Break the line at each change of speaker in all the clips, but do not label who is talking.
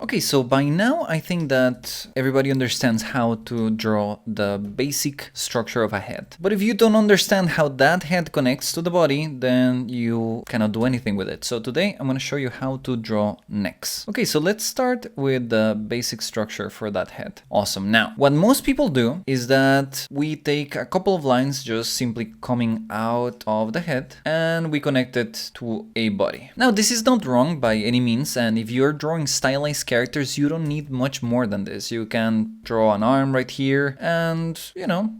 Okay, so by now I think that everybody understands how to draw the basic structure of a head. But if you don't understand how that head connects to the body, then you cannot do anything with it. So today I'm going to show you how to draw necks. Okay, so let's start with the basic structure for that head. Awesome. Now, what most people do is that we take a couple of lines just simply coming out of the head and we connect it to a body. Now, this is not wrong by any means, and if you're drawing stylized characters, you don't need much more than this. You can draw an arm right here and,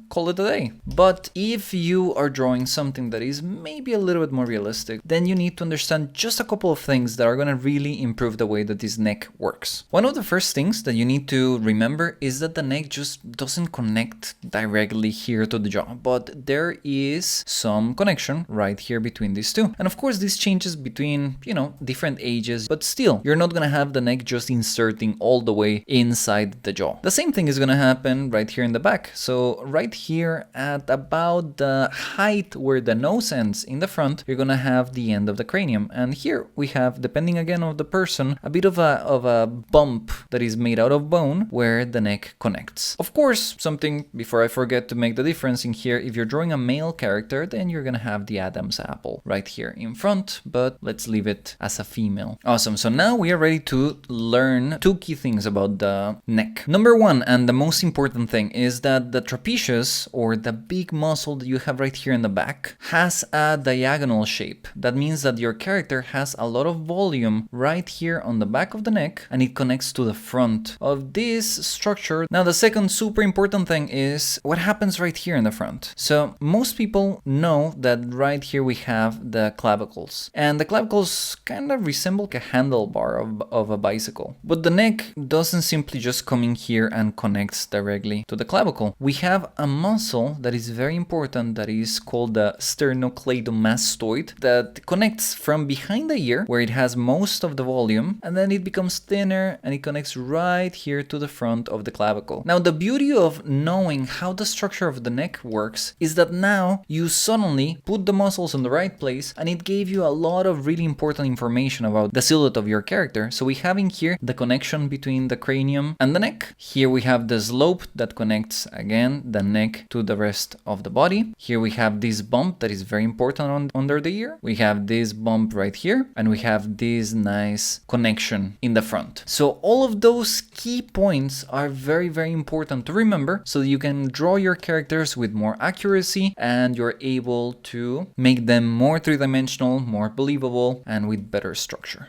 call it a day. But if you are drawing something that is maybe a little bit more realistic, then you need to understand just a couple of things that are going to really improve the way that this neck works. One of the first things that you need to remember is that the neck just doesn't connect directly here to the jaw, but there is some connection right here between these two. And of course, this changes between, different ages, but still, you're not going to have the neck just inserting all the way inside the jaw. The same thing is going to happen right here in the back. So right here at about the height where the nose ends in the front, you're going to have the end of the cranium. And here we have, depending again on the person, a bit of a bump that is made out of bone where the neck connects. Of course, something before I forget to make the difference in here, if you're drawing a male character, then you're going to have the Adam's apple right here in front, but let's leave it as a female. Awesome. So now we are ready to learn two key things about the neck. Number one, and the most important thing, is that the trapezius, or the big muscle that you have right here in the back, has a diagonal shape. That means that your character has a lot of volume right here on the back of the neck, and it connects to the front of this structure. Now, the second super important thing is what happens right here in the front. So most people know that right here we have the clavicles, and the clavicles kind of resemble a handlebar of a bicycle. But the neck doesn't simply just come in here and connects directly to the clavicle. We have a muscle that is very important that is called the sternocleidomastoid that connects from behind the ear, where it has most of the volume, and then it becomes thinner and it connects right here to the front of the clavicle. Now, the beauty of knowing how the structure of the neck works is that now you suddenly put the muscles in the right place, and it gave you a lot of really important information about the silhouette of your character. So we have in here the connection between the cranium and the neck. Here we have the slope that connects again the neck to the rest of the body. Here we have this bump that is very important under the ear. We have this bump right here, and we have this nice connection in the front. So all of those key points are very, very important to remember so that you can draw your characters with more accuracy and you're able to make them more three-dimensional, more believable, and with better structure.